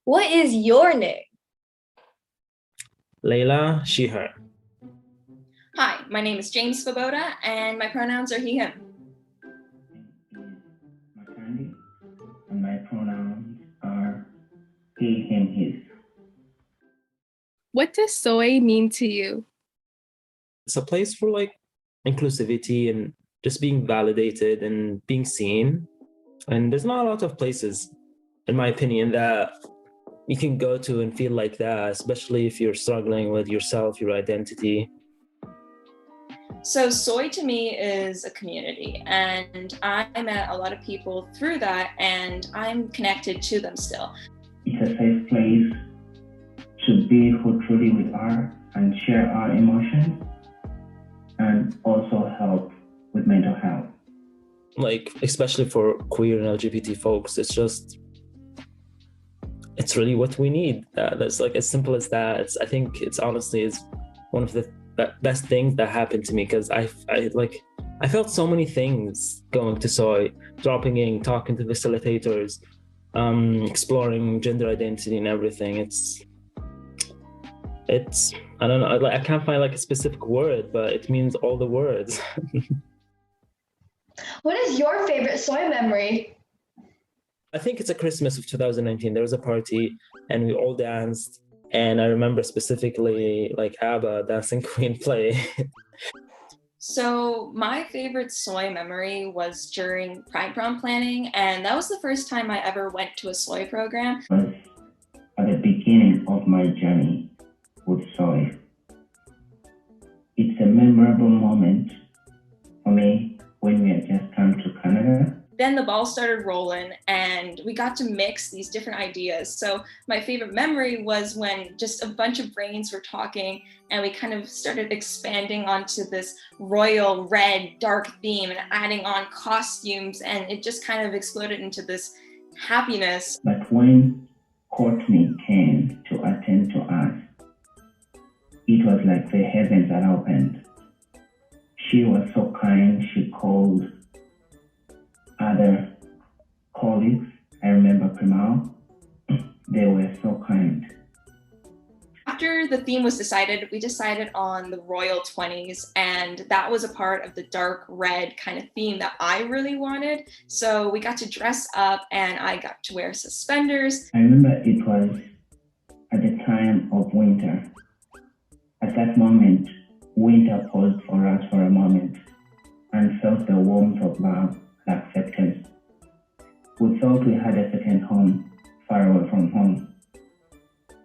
What is your name? Layla, she, her. Hi, my name is James Svoboda, and my pronouns are he, him. Matandi, and my pronouns are he, him, his. What does soy mean to you? It's a place for like inclusivity and just being validated and being seen. And there's not a lot of places, in my opinion, that you can go to and feel like that, especially if you're struggling with yourself, your identity. So Soy to me is a community, and I met a lot of people through that, and I'm connected to them still. It's a safe place to be who truly we are and share our emotions and also help with mental health. Like, especially for queer and LGBT folks, it's really what we need. That's like as simple as that. I think it's honestly is one of the best things that happened to me, because I felt so many things going to Soy, dropping in, talking to facilitators, exploring gender identity and everything. It's I don't know, I can't find like a specific word, but it means all the words. What is your favorite Soy memory? I think it's a Christmas of 2019. There was a party and we all danced. And I remember specifically like ABBA, Dancing Queen play. So my favorite Soy memory was during Pride Prom planning, and that was the first time I ever went to a Soy program. It was at the beginning of my journey with Soy. It's a memorable moment for me when we had just come to Canada. Then the ball started rolling and we got to mix these different ideas. So my favorite memory was when just a bunch of brains were talking and we kind of started expanding onto this royal red dark theme and adding on costumes, and it just kind of exploded into this happiness. But when Courtney came to attend to us, it was like the heavens had opened. She was so kind. She called other colleagues. I remember Primal. They were so kind. After the theme was decided, we decided on the Royal 20s, and that was a part of the dark red kind of theme that I really wanted. So we got to dress up and I got to wear suspenders. I remember it was at the time of winter. At that moment, winter paused for us for a moment and felt the warmth of love and acceptance. We thought we had a second home, far away from home.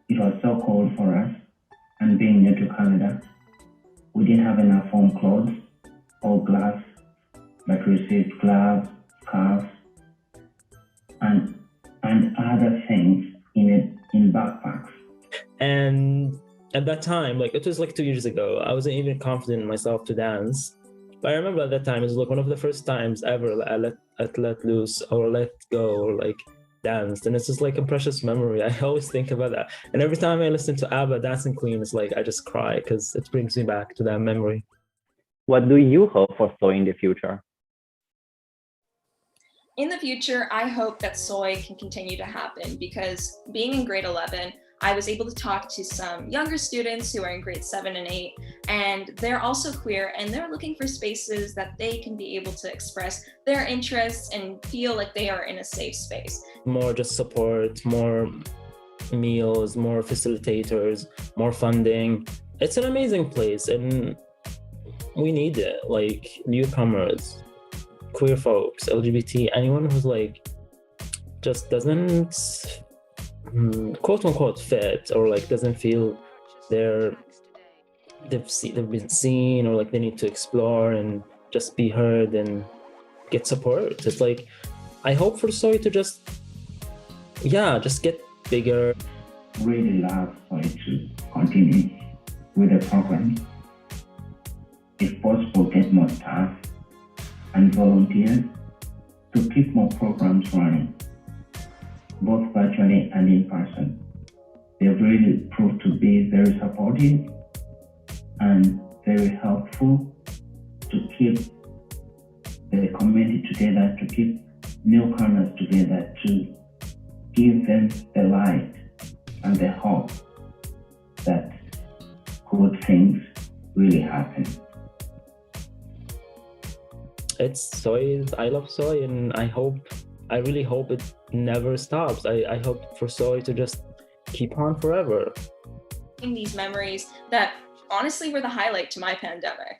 It was so cold for us, and being new to Canada, we didn't have enough warm clothes or gloves, but we received gloves, scarves, and other things in backpacks. And at that time, like it was like 2 years ago, I wasn't even confident in myself to dance. But I remember at that time, it was like one of the first times ever I let loose or let go or like danced. And it's just like a precious memory. I always think about that. And every time I listen to ABBA, Dancing Queen, it's like I just cry because it brings me back to that memory. What do you hope for Soy in the future? In the future, I hope that Soy can continue to happen, because being in grade 11, I was able to talk to some younger students who are in grade 7 and 8, and they're also queer, and they're looking for spaces that they can be able to express their interests and feel like they are in a safe space. More just support, more meals, more facilitators, more funding. It's an amazing place and we need it. Like newcomers, queer folks, LGBT, anyone who's like just doesn't quote unquote fit, or like doesn't feel they've been seen, or like they need to explore and just be heard and get support. It's like I hope for Soy to just get bigger. Really love Soy to continue with the program. If possible, get more staff and volunteers to keep more programs running, both virtually and in person. They've really proved to be very supportive and very helpful to keep the community together, to keep newcomers together, to give them the light and the hope that good things really happen. It's soy. I love soy, and I really hope it never stops. I hope for soy to just keep on forever. These memories that honestly were the highlight to my pandemic.